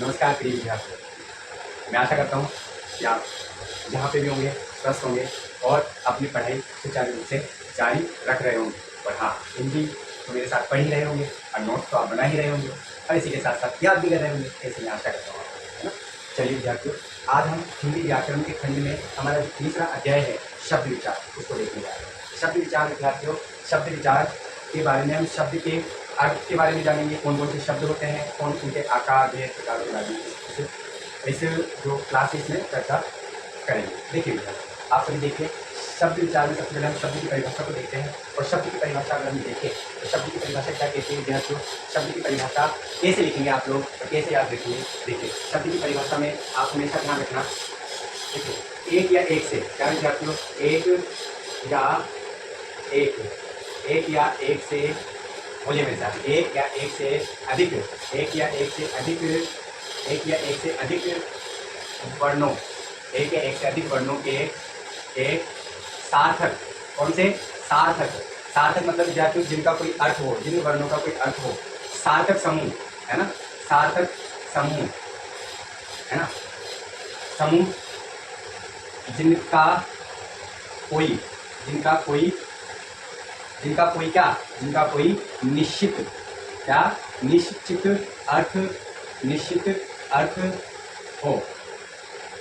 नमस्कार प्रिय विद्यार्थियों, मैं आशा करता हूँ कि आप जहाँ पे भी होंगे स्वस्थ होंगे और अपनी पढ़ाई सुचारू रूप से जारी रख रहे होंगे। और हाँ, हिंदी तो मेरे साथ पढ़ ही रहे होंगे और नोट्स तो आप बना ही रहे होंगे और इसी के साथ साथ याद भी कर रहे होंगे, ऐसे मैं आशा करता हूँ, है ना। चलिए विद्यार्थियों, आज हम हिंदी व्याकरण के खंड में हमारा जो तीसरा अध्याय है शब्द विचार, उसको देखने जा रहे हैं। शब्द विचार विद्यार्थियों, शब्द विचार के बारे में हम शब्द के अर्थ के बारे में जानेंगे, कौन कौन से शब्द होते हैं, कौन उनके आकार भेद प्रकार के बारे में ऐसे जो क्लासेस में चर्चा करेंगे। देखिए आप सभी देखिए, शब्द विचार में सबसे पहले हम शब्द की परिभाषा को देखते हैं। और शब्द की परिभाषा अगर हम देखें तो शब्द की परिभाषा क्या कहते हैं विद्यार्थियों, शब्द की परिभाषा कैसे लिखेंगे आप लोग और कैसे याद रखेंगे। देखिए शब्द की परिभाषा में आप हमेशा ध्यान रखना, देखिए एक या एक से, क्या विद्यार्थियों, एक या एक से, बोलिए मेरे साथ, एक या एक से अधिक, एक या एक से अधिक, एक या एक से अधिक वर्णों, एक या एक से अधिक वर्णों के एक सार्थक, कौन से सार्थक, सार्थक मतलब विद्यार्थियों जिनका कोई अर्थ हो, जिन वर्णों का कोई अर्थ हो, सार्थक समूह, है ना, सार्थक समूह, है ना, समूह जिनका कोई निश्चित, क्या निश्चित अर्थ हो,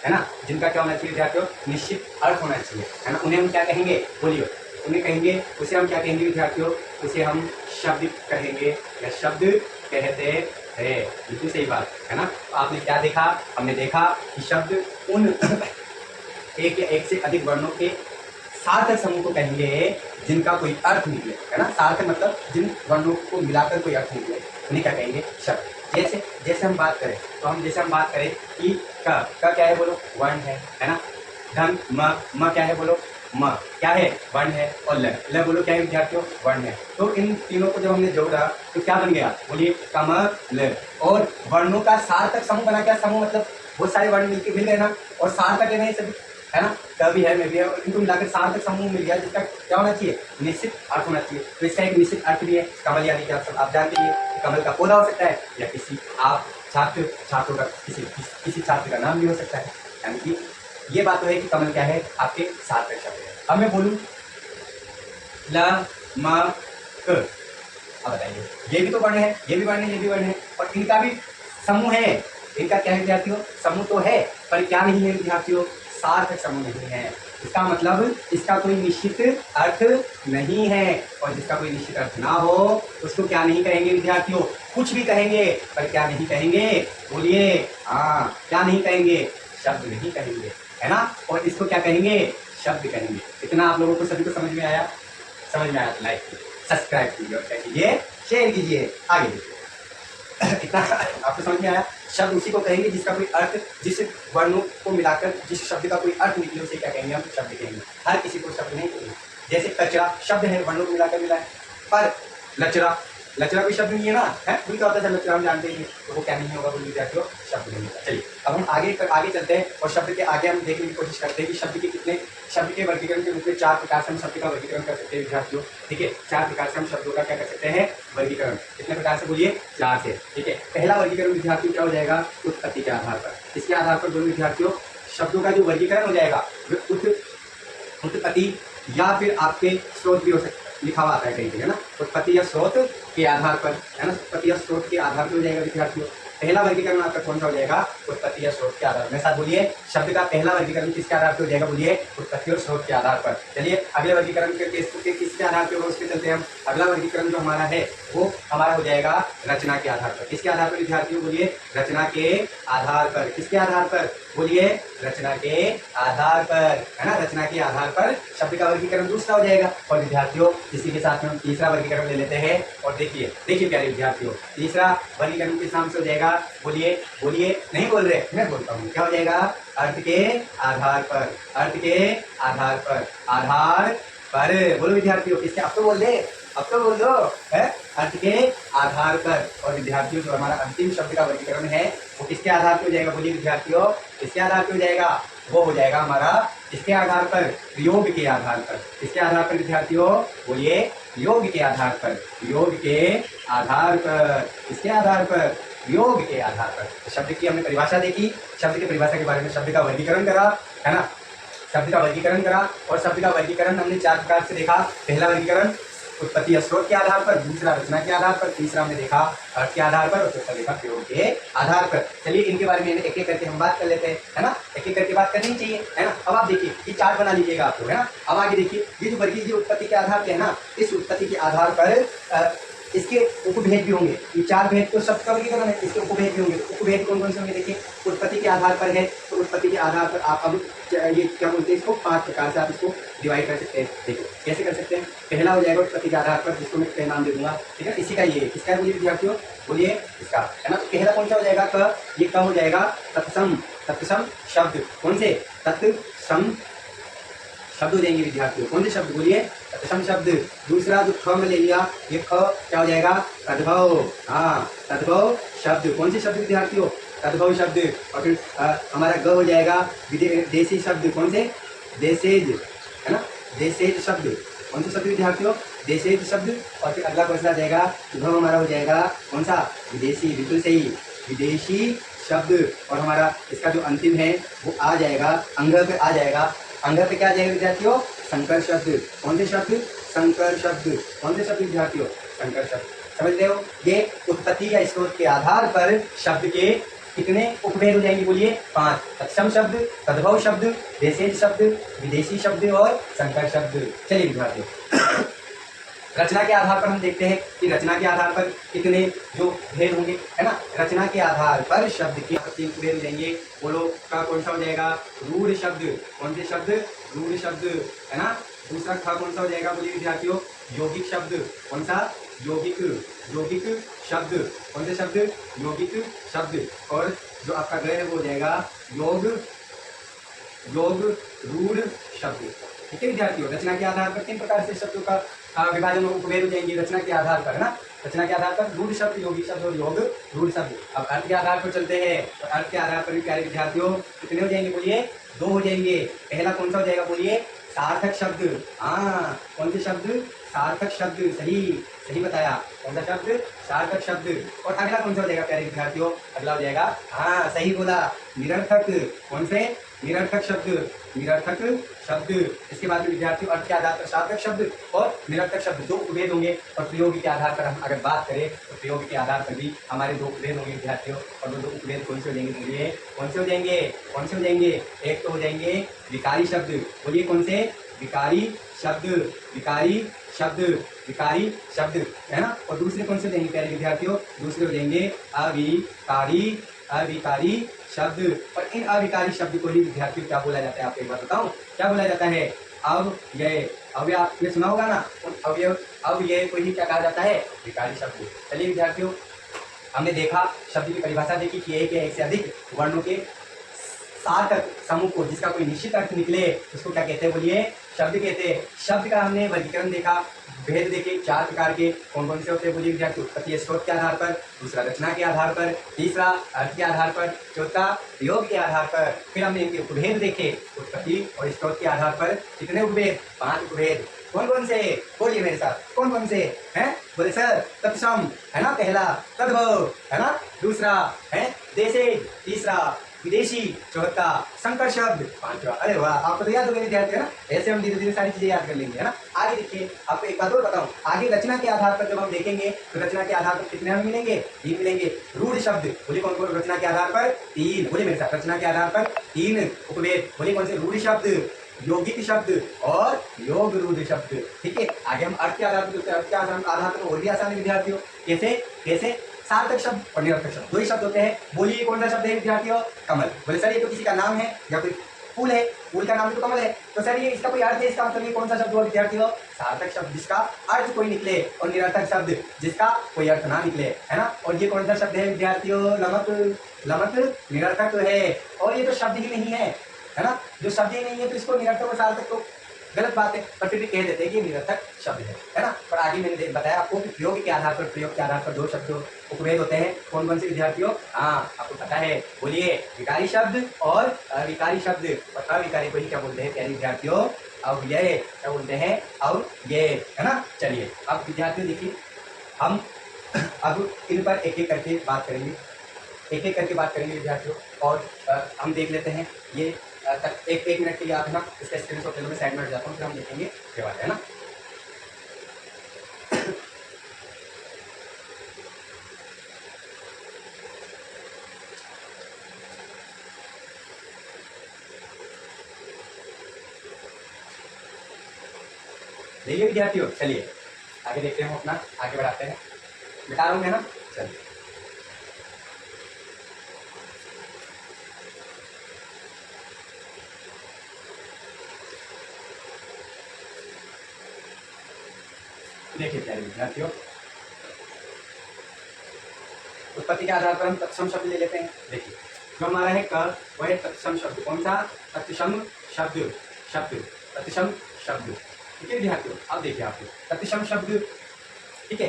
है ना, जिनका क्या होना चाहिए विद्यार्थियों, निश्चित अर्थ होना चाहिए, है ना। उन्हें हम क्या कहेंगे, बोलिए, उन्हें कहेंगे, उसे हम क्या कहेंगे विद्यार्थियों, उसे हम शब्द कहेंगे या शब्द कहते हैं। बिल्कुल सही बात, है ना। तो आपने क्या देखा, हमने देखा कि शब्द उन एक या एक से अधिक वर्णों के सार्थक समूह को कहेंगे जिनका कोई अर्थ निकले, है ना। सार्थक मतलब जिन वर्णों को मिलाकर कोई अर्थ निकले, उन्हें क्या कहेंगे, शब्द। जैसे हम बात करें तो हम बात करें कि का क्या है, बोलो, वर्ण है ना। धन म क्या है, बोलो, म क्या है, वर्ण है। और ल बोलो क्या है विद्यार्थियों, वर्ण है। तो इन तीनों को जब हमने जोड़ा तो क्या बन गया, बोलिए, कमल। और वर्णों का सार्थक समूह बना, क्या समूह मतलब बहुत सारे वर्ण मिल गए ना, और सार्थक है नहीं सभी, है ना, कभी है, मैं भी है, इनको मिलाकर सार्थक समूह मिल गया जिसका क्या होना चाहिए, निश्चित अर्थ होना चाहिए। तो इसका एक निश्चित अर्थ भी है कमल, यानी कि आप जानते हैं कमल का पौधा हो सकता है या किसी आप छात्रों का किसी छात्र का नाम भी हो सकता है। यानी कि ये बात तो है कि कमल क्या है, आपके सार्थक शब्द है। अब मैं बोलूँ ल म क, अब बताइए, ये भी तो वर्ण है, ये भी वर्ण है, ये भी वर्ण है, और इनका भी समूह है। इनका क्या है विद्यार्थियों, समूह तो है, पर क्या नहीं है विद्यार्थियों, सार्थक समूह नहीं है। इसका मतलब इसका कोई निश्चित अर्थ नहीं है, और जिसका कोई निश्चित अर्थ ना हो उसको क्या नहीं कहेंगे विद्यार्थियों, कुछ भी कहेंगे पर क्या नहीं कहेंगे, बोलिए, हाँ, क्या नहीं कहेंगे, शब्द नहीं कहेंगे, है ना। और इसको क्या कहेंगे, शब्द कहेंगे। इतना आप लोगों को सभी को समझ में आया तो लाइक कीजिए, सब्सक्राइब कीजिए और क्या कीजिए, शेयर कीजिए, आगे देखिए। इतना आपको समझ में आया। शब्द उसी को कहेंगे जिसका कोई अर्थ, जिस वर्णों को मिलाकर जिस शब्द का कोई अर्थ निकले उसे क्या कहेंगे, हम शब्द कहेंगे। हर किसी को शब्द नहीं कहेंगे। जैसे कचरा शब्द है, वर्णों को मिलाकर मिला है, पर लचरा कोई शब्द नहीं है ना, है, कोई क्या होता है लचरा, हम जानते हैं, तो वो क्या नहीं होगा, बोलिए विद्यार्थियों, शब्द नहीं होगा। चलिए अब हम आगे चलते हैं और शब्द के आगे हम देखने की कोशिश करते हैं कि शब्द के वर्गीकरण के रूप में 4 प्रकार से हम शब्द का वर्गीकरण कर सकते हैं विद्यार्थियों। ठीक है, 4 प्रकार से हम शब्दों का क्या कर सकते हैं, वर्गीकरण। कितने प्रकार से, बोलिए, 4 से। ठीक है, पहला वर्गीकरण विद्यार्थियों क्या हो जाएगा, उत्पत्ति के आधार पर। इसके आधार पर दोनों विद्यार्थियों शब्दों का जो वर्गीकरण हो जाएगा, उत्पत्ति या फिर आपके स्रोत भी हो सकते, लिखा हुआ आता है कहीं पे, है ना, उत्पत्ति या स्रोत के आधार पर, है ना, उत्पत्ति या स्रोत के आधार पर हो जाएगा विद्यार्थियों। पहला वर्गीकरण आपका कौन सा हो जाएगा, उत्पत्ति या स्रोत के आधार पर। मेरे साथ बोलिए, शब्द का पहला वर्गीकरण किसके आधार पर हो जाएगा, बोलिए, उत्पत्ति और स्रोत के आधार पर। चलिए अगले वर्गीकरण किसके आधार पर, उस पर चलते हैं हम। अगला वर्गीकरण जो हमारा है वो हमारा हो जाएगा रचना के आधार पर। किसके आधार पर विद्यार्थियों, बोलिए, रचना के आधार पर। किसके आधार पर, बोलिए, रचना के आधार पर, है ना, रचना के आधार पर शब्द का वर्गीकरण दूसरा हो जाएगा। और विद्यार्थियों इसी के साथ में हम तीसरा वर्गीकरण ले लेते हैं। और देखिए प्यारे विद्यार्थियों, तीसरा वर्गीकरण किस नाम से हो जाएगा, बोलिए, नहीं बोल रहे, मैं बोलता हूँ, क्या हो जाएगा, अर्थ के आधार पर, अर्थ के आधार पर, आधार पर, बोलो विद्यार्थियों, किसके, अब तो बोल दो, है, अर्थ के आधार पर। और विद्यार्थियों जो हमारा अंतिम शब्द का वर्गीकरण है वो किसके आधार पर हो जाएगा, बोलिए विद्यार्थियों, किसके आधार पर हो जाएगा, वो हो जाएगा हमारा किसके आधार पर, योग के आधार पर। किसके आधार पर विद्यार्थियों, बोलिए, योग के आधार पर, योग के आधार पर। किसके आधार पर, योग के आधार पर। तो शब्द की हमने परिभाषा देखी, शब्द की परिभाषा के बारे में शब्द का वर्गीकरण करा, है ना, शब्द का वर्गीकरण करा, और शब्द का वर्गीकरण हमने 4 प्रकार से देखा। पहला वर्गीकरण उत्पत्ति स्रोत के आधार पर, दूसरा रचना के आधार पर, तीसरा हमने देखा अर्थ के आधार पर, और चौथा देखा प्रयोग के आधार पर। चलिए इनके बारे में एक एक करके हम बात कर लेते हैं, है ना, एक एक करके बात करनी चाहिए, है ना। अब आप देखिए ये चार्ट बना लीजिएगा आप लोग, है ना। अब आगे देखिए ये जो वर्गीय जो उत्पत्ति के आधार पे है ना, इस उत्पत्ति के आधार पर इसके उपभेद भी होंगे। ये 4 भेद तो शब्द का वर्गीकरण है, इसके उपभेद भी होंगे। तो उपभेद कौन कौन से होंगे देखिए, उत्पत्ति के आधार पर है, तो उत्पत्ति के आधार पर आप अब ये क्या बोलते हैं, इसको 5 प्रकार से आप इसको डिवाइड कर सकते हैं। देखो कैसे कर सकते हैं। पहला हो जाएगा उत्पत्ति के आधार पर, जिसको मैं नाम दे दूंगा, ठीक है। इसी का ये किसका बोलिए विद्यार्थियों, बोलिए इसका, है ना। तो पहला कौन सा हो जाएगा, क, ये क्या हो जाएगा, तत्सम, तत्सम शब्द। कौन से, तत्सम शब्द हो जाएंगे विद्यार्थियों, कौन से शब्द बोलिए, तत्सम शब्द। दूसरा जो ख में ले लिया, ये ख क्या हो जाएगा, तद्भव, हाँ तद्भव शब्द। कौन से शब्द विद्यार्थियों, तद्भव शब्द। और फिर हमारा ग हो जाएगा देशी शब्द। कौन से, देसेज, है ना, देसेज शब्द। कौन से शब्द विद्यार्थियों, देसेज शब्द। और फिर अगला क्वेश्चन आ जाएगा, भ हमारा हो जाएगा कौन सा, विदेशी, बिल्कुल सही, विदेशी शब्द। और हमारा इसका जो अंतिम है वो आ जाएगा अंग पे आ जाएगा, अंग पे क्या आ जाएगा विद्यार्थियों, संकर शब्द। कौन से शब्द, संकर शब्द। कौन से शब्द विद्यार्थियों, संकर शब्द। समझ रहे हो, ये उत्पत्ति या स्रोत के आधार पर शब्द के कितने उपभेद हो जाएंगे बोलिए, 5। तत्सम शब्द, तद्भव शब्द, देसेज शब्द, विदेशी शब्द और संकर शब्द। चलिए विद्यार्थियों रचना के आधार पर हम देखते हैं कि रचना के आधार पर कितने जो भेद होंगे, है ना। रचना के आधार पर शब्द के 3 भेद हो जाएंगे। बोलो का कौन सा हो जाएगा, रूढ़ शब्द। कौन से शब्द, रूढ़ शब्द, है ना। दूसरा ख कौन सा हो जाएगा बोलिए विद्यार्थियों, यौगिक शब्द। कौन सा, यौगिक, यौगिक शब्द। कौन से शब्द, यौगिक शब्द। और जो आपका ग है वो हो जाएगा योग, योग रूढ़ शब्द। ठीक है विद्यार्थियों, रचना के आधार पर 3 प्रकार से शब्दों का विभाजन उपभेद हो जाएंगे रचना के आधार पर, है ना। रचना के आधार पर रूढ़ शब्द, योगी शब्द और योग रूढ़ शब्द। अब अर्थ के आधार पर चलते हैं, तो अर्थ के आधार पर भी प्यारे विद्यार्थियों कितने हो जाएंगे बोलिए, 2 हो जाएंगे। पहला कौन सा हो जाएगा बोलिए, सार्थक शब्द। हाँ कौन से शब्द, सार्थक शब्द, सही सही बताया, कौन सा शब्द, सार्थक शब्द। और अगला कौन सा हो जाएगा प्यारे विद्यार्थियों, अगला हो जाएगा, हाँ सही बोला, निरर्थक। कौन से, निरर्थक शब्द, निरर्थक शब्द। इसके बाद में विद्यार्थियों अर्थ के आधार पर सार्थक शब्द और निरर्थक शब्द 2 उपभेद होंगे। और प्रयोग के आधार पर हम अगर बात करें तो प्रयोग के आधार पर भी हमारे 2 उपभेद होंगे विद्यार्थियों। और वो 2 उपभेद कौन से हो जाएंगे बोलिए, कौन से हो जाएंगे, कौन से हो जाएंगे। एक तो हो जाएंगे विकारी शब्द, बोलिए कौन से, विकारी शब्द, विकारी शब्द, विकारी शब्द, है ना। और दूसरे कौन से हो जाएंगे प्यारे विद्यार्थियों, दूसरे हो जाएंगे अविकारी, अविकारी शब्द। और इन अविकारी शब्द को ही विद्यार्थियों क्या बोला जाता है, आपको एक बात बताऊं, क्या बोला जाता है, अव्यय। अव्यय आपने सुना होगा ना, अव्यय, अव्यय को ही क्या कहा जाता है, विकारी शब्द। चलिए विद्यार्थियों हमने देखा शब्द की परिभाषा देखी कि एक या एक से अधिक वर्णों के सार्थक समूह को जिसका कोई निश्चित अर्थ निकले उसको क्या कहते हैं बोलिए, शब्द कहते हैं। शब्द का हमने वर्गीकरण देखा, भेद देखे 4 प्रकार के, कौन कौन से होते हैं बोलिए विद्यार्थी, उत्पत्ति स्रोत के आधार पर, दूसरा रचना के आधार पर, तीसरा अर्थ के आधार पर, चौथा प्रयोग के आधार पर। फिर हमने इनके उपभेद देखे, उत्पत्ति और स्रोत के आधार पर कितने उपभेद, 5 उपभेद। कौन कौन से, बोलिए मेरे साथ, कौन कौन से हैं, बोले सर, तत्सम है ना पहला, तद्भव है ना दूसरा, है देसेज तीसरा, विदेशी चौथा, संकर शब्द 5वां। अरे वाह, आपको तो याद हो गया विद्यार्थी, है ना। ऐसे हम धीरे धीरे सारी चीजें याद कर लेंगे, है ना। आगे देखिए आपको एक बात और बताऊं, आगे रचना के आधार पर जब हम देखेंगे तो रचना के आधार पर कितने हमें मिलेंगे, 3 मिलेंगे। रूढ़ शब्द, बोलिए कौन कौन, रचना के आधार पर 3, बोलिए मेरे साथ, रचना के आधार पर 3 उपभेद, बोलिए कौन से, रूढ़ शब्द, यौगिक शब्द और योग रूढ़ शब्द। ठीक है, आगे हम अर्थ के आधार पर, अर्थ के आधार पर और भी आसान है विद्यार्थियों। कैसे, कैसे, सार्थक शब्द और निरर्थक शब्द 2 ही शब्द होते हैं। बोलिए कौन सा शब्द है विद्यार्थियों, कमल। बोले सर ये तो किसी का नाम है या कोई फूल है, फूल का नाम भी तो कमल है, तो सर ये इसका कोई अर्थ है, इसका मतलब ये कौन सा शब्द हुआ विद्यार्थियों, सार्थक शब्द जिसका अर्थ कोई निकले, और निरर्थक शब्द जिसका कोई अर्थ ना निकले, है ना। और ये कौन सा शब्द है विद्यार्थियों, नमक, नमक निरर्थक है। और ये तो शब्द ही नहीं है ना, जो शब्द ही नहीं है तो इसको निरर्थक और सार्थक तो गलत बात है, पर फिर भी कह देते हैं कि निरर्थक शब्द है ना। पर आगे मैंने बताया आपको कि प्रयोग के आधार पर, प्रयोग के आधार पर 2 शब्द उपभेद होते हैं। कौन कौन से विद्यार्थियों, हाँ आपको पता है, बोलिए विकारी शब्द और अविकारी शब्द। और अविकारी को ही क्या बोलते हैं प्यारे विद्यार्थियों, अव्यय, क्या बोलते हैं, अव्यय, है ना। चलिए अब विद्यार्थियों देखिए हम अब इन पर एक एक करके बात करेंगे। एक एक करके बात करेंगे विद्यार्थियों। और हम देख लेते हैं ये एक एक मिनट के लिए आप है ना इसका स्क्रीनशॉट ले लो, मैं साइड में हट जाता हूँ, फिर हम देखेंगे ये बात है ना। देखिए विद्यार्थियों, चलिए आगे देखते हैं, अपना आगे बढ़ाते हैं। बता रहा हूँ मैं ना, चलिए देखिए प्यारे विद्यार्थियों, उत्पत्ति के आधार पर हम तत्सम शब्द ले लेते हैं। देखिए जो हमारा है क, वह है तत्सम शब्द। कौन सा? तत्सम शब्द, शब्द तत्सम शब्द। ठीक है विद्यार्थियों, अब देखिए आपको तत्सम शब्द, ठीक है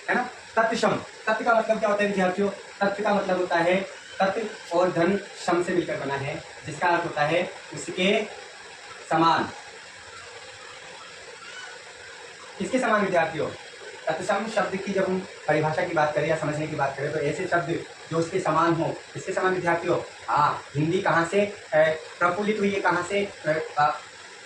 ना। तत्सम, तत्व का मतलब क्या होता है विद्यार्थियों? तत्व का मतलब होता है तत्व और धन सम से मिलकर बना है, जिसका अर्थ होता है उसके समान। किसके समान विद्यार्थियों? तत्सम शब्द की जब हम परिभाषा की बात करें या समझने की बात करें तो ऐसे शब्द जो उसके समान हो। किसके समान विद्यार्थियों? हाँ, हिंदी कहाँ से प्रफुल्लित हुई है, कहाँ से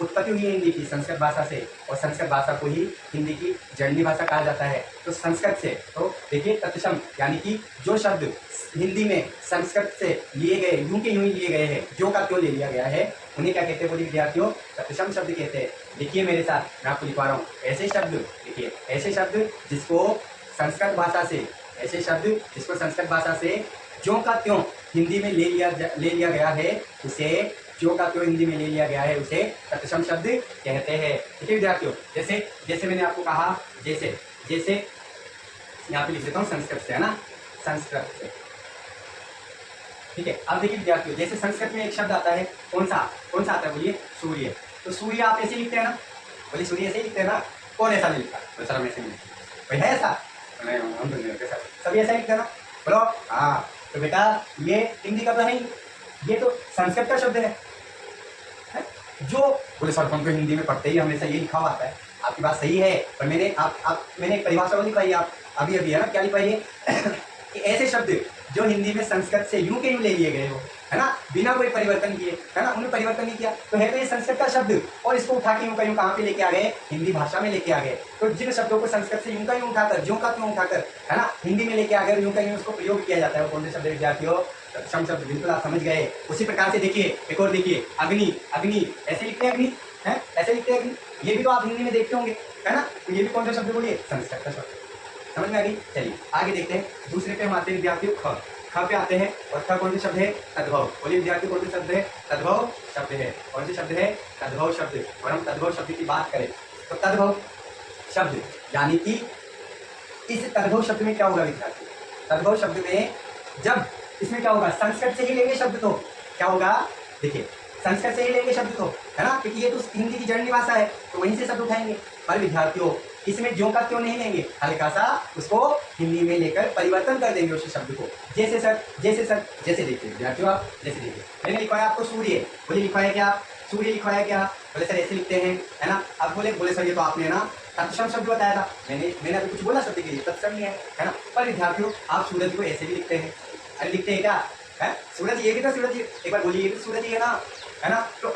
उत्पत्ति हुई है? हिंदी की संस्कृत भाषा से, और संस्कृत भाषा को ही हिंदी की जननी भाषा कहा जाता है, तो संस्कृत से। तो देखिए तत्सम यानी कि जो शब्द हिंदी में संस्कृत से लिए गए, यूं के यूं ही लिए गए हैं, जो का त्यों ले लिया गया है, उन्हें क्या कहते हैं बोलिए विद्यार्थियों? तत्सम शब्द कहते हैं। देखिए मेरे साथ, मैं आपको लिखवा रहा हूँ ऐसे शब्द। देखिए ऐसे शब्द जिसको संस्कृत भाषा से, ऐसे शब्द जिसको संस्कृत भाषा से जो का त्यों हिंदी में ले लिया गया है, उसे जो का त्यों हिंदी में ले लिया गया है, उसे तत्सम शब्द कहते हैं। ठीक है विद्यार्थियों, जैसे जैसे मैंने आपको कहा, जैसे जैसे यहाँ पे लिख देता हूँ संस्कृत से, है ना, संस्कृत से। ठीक है, अब देखिए विद्यार्थियों, जैसे संस्कृत में एक शब्द आता है, कौन सा आता है बोलिए? सूर्य। तो सूर्य आप ऐसे लिखते हैं ना, बोलिए सूर्य ऐसे ही लिखते हैं ना। कौन ऐसा नहीं लिखता? तो सर हम ऐसे नहीं लिखते, कोई है ऐसा? हम तो नहीं लिखते सर, सभी ऐसा लिखते हैं ना, बोलो। हाँ, तो बेटा ये हिंदी का तो नहीं, ये तो संस्कृत का शब्द है। जो बोले सर हम तो हिंदी में पढ़ते ही हमेशा ये लिखा हुआ आता है। आपकी बात सही है, पर मैंने एक परिभाषा वो लिखवाई, आप अभी है ना, क्या लिखवाई है? कि ऐसे शब्द जो हिंदी में संस्कृत से यूं के यूं ले लिए गए हो, है ना, बिना कोई परिवर्तन किए, है ना, उन्हें परिवर्तन नहीं किया, तो है तो ये संस्कृत का शब्द, और इसको उठा के यूं का यूं कहाँ पे लेके आ गए? हिंदी भाषा में लेके आ गए। तो जिन शब्दों को संस्कृत से यूं का यूं उठाकर, ज्यों का त्यों उठाकर, है ना, हिंदी में लेके आ गए, यूं का यूं उसको प्रयोग किया जाता है। कौन से शब्द विद्यार्थियों? तत्सम शब्द। बिल्कुल आप समझ गए। उसी प्रकार से देखिए एक और देखिए, अग्नि। अग्नि ऐसे लिखते हैं, अग्नि है ऐसे लिखते हैं, अग्नि। ये भी तो आप हिंदी में देखते होंगे, है ना, तो ये भी कौन सा शब्द बोलिए? संस्कृत का शब्द। समझ में आ गई? चलिए आगे देखते हैं, दूसरे पे हम आते हैं विद्यार्थियों, ख। ख पे आते हैं, और ख कौन से शब्द है? तद्भव। बोलिए विद्यार्थियों, कौन से शब्द है? तद्भव शब्द है। कौन से शब्द है? तद्भव शब्द। और हम तद्भव शब्द की बात करें तो तद्भव शब्द यानी कि इस तद्भव शब्द में क्या होगा विद्यार्थी? तद्भव शब्द में जब इसमें क्या होगा? संस्कृत से ही लेंगे शब्द, तो क्या होगा? देखिए संस्कृत से ही लेंगे शब्द, तो है ना, क्योंकि ये तो हिंदी की जननी भाषा है, तो वहीं से शब्द उठाएंगे। पर विद्यार्थियों इसमें ज्यों का त्यों नहीं लेंगे, हल्का सा उसको हिंदी में लेकर परिवर्तन कर देंगे उस शब्द को। जैसे सर, जैसे सर, जैसे देखिए विद्यार्थियों, आप जैसे देखिए, मैंने लिखवाया आपको सूर्य। बोले लिखवाया क्या? सूर्य लिखवाया क्या? बोले सर ऐसे लिखते हैं, है ना। अब बोले सर ये तो आपने ना तत्सम शब्द बताया था। मैंने अभी कुछ बोला शब्द के लिए, तत्सम ही है ना। पर विद्यार्थियों आप सूरज को ऐसे भी लिखते हैं। अरे लिखते हैं क्या? है सूरज, ये भी था सूरज, एक बार बोलिए, ये भी सूरज ही है ना, है ना। तो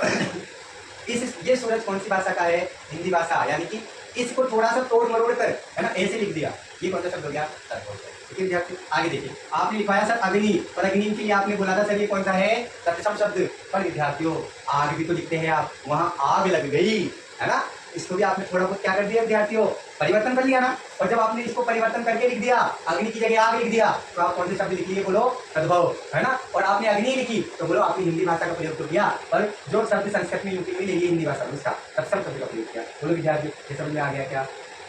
ये सूरज कौन सी भाषा का है? हिंदी भाषा। यानी कि इसको थोड़ा सा तोड़ मरोड़ कर, है ना, ऐसे लिख दिया। ये कौन सा शब्द हो गया? तद्भव। ठीक है विद्यार्थी, आगे देखिए, आपने लिखवाया सर अग्नि, और अग्नि के लिए आपने बोला था सर ये कौन सा है? तत्सम शब्द। पर विद्यार्थियों आग भी तो लिखते हैं आप, वहां आग लग गई, है ना, इसको भी आपने थोड़ा बहुत क्या कर दिया विद्यार्थियों? परिवर्तन कर लिया ना। और जब आपने इसको परिवर्तन करके लिख दिया, अग्नि की जगह आग लिख दिया, तो आप कौन से शब्द लिखिए? बोलो तद्भव, है ना। और आपने अग्नि लिखी तो बोलो आपने हिंदी भाषा का प्रयोग तो किया, पर जो शब्द संस्कृत में यूपी में ले लिए हिंदी भाषा में, उसका तत्सम शब्द का प्रयोग किया। बोलो विद्यार्थी ये समझ में आ गया क्या?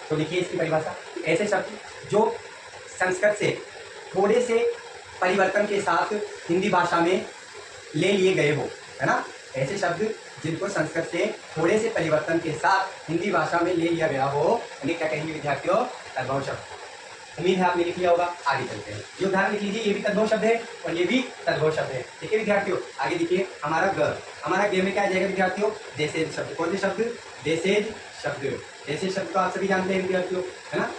तो लिखिए इसकी परिभाषा, ऐसे शब्द जो संस्कृत से थोड़े से परिवर्तन के साथ हिंदी भाषा में ले लिए गए हो, है ना, ऐसे शब्द जिनको संस्कृत से थोड़े से परिवर्तन के साथ हिंदी भाषा में ले लिया गया हो, उन्हें क्या कहेंगे विद्यार्थियों? तद्भव शब्द। उम्मीद है आपने लिख लिया होगा। आगे चलते हैं, ये उदाहरण लिख लीजिए, ये भी तद्भव शब्द है और ये भी तद्भव शब्द है। ठीक है विद्यार्थियों, आगे देखिए हमारा ग। हमारा ग में क्या आ जाएगा विद्यार्थियों? देसेज शब्द। कौन से शब्द? देसेज शब्द। देसेज शब्द तो आप सभी जानते हैं विद्यार्थियों, है ना।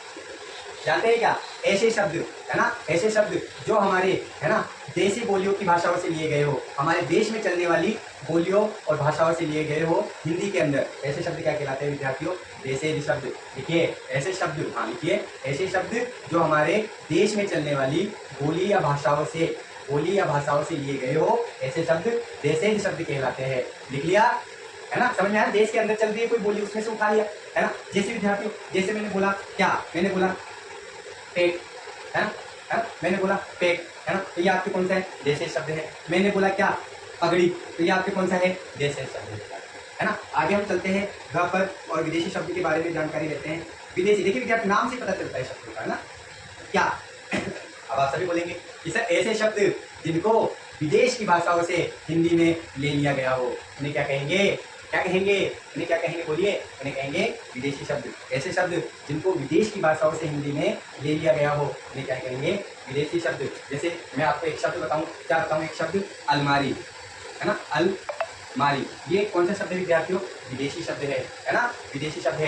जानते हैं क्या, ऐसे शब्द, है ना, ऐसे शब्द जो हमारे, है ना, देसी बोलियों की भाषाओं से लिए गए हो, हमारे देश में चलने वाली बोलियों और भाषाओं से लिए गए हो हिंदी के अंदर, ऐसे शब्द क्या कहलाते हैं विद्यार्थियों, देसी शब्द। लिखिए ऐसे शब्द, हाँ लिखिए, ऐसे शब्द जो हमारे देश में चलने वाली बोली या भाषाओं से लिए गए हो, ऐसे शब्द देसी शब्द कहलाते हैं। लिख लिया, है ना, समझ में आया, देश के अंदर चल रही है कोई बोली, उसमें से उठा लिया, है ना। जैसे विद्यार्थियों, जैसे मैंने बोला क्या, मैंने बोला पेट, है ना, मैंने बोला पेट, है ना, तो ये आपके कौन सा है, देशी शब्द है। मैंने बोला क्या, पगड़ी, तो ये आपके कौन सा है, देशी शब्द है ना। आगे हम चलते हैं घर पर और विदेशी शब्द के बारे में जानकारी लेते हैं। विदेशी, देखिए विद्यार्थी नाम से पता चलता है शब्दों का, है ना, क्या अब आप सभी बोलेंगे कि सर ऐसे शब्द जिनको विदेश की भाषाओं से हिंदी में ले लिया गया हो, उन्हें क्या कहेंगे, क्या कहेंगे, उन्हें क्या कहेंगे, बोलिए, उन्हें कहेंगे विदेशी शब्द। ऐसे शब्द जिनको विदेश की भाषाओं से हिंदी में ले लिया गया हो, उन्हें क्या कहेंगे, विदेशी शब्द। जैसे मैं आपको एक शब्द बताऊं, क्या बताऊं, एक शब्द अलमारी, है ना, अलमारी, ये कौन सा शब्द है विद्यार्थियों, विदेशी शब्द है ना, विदेशी शब्द है।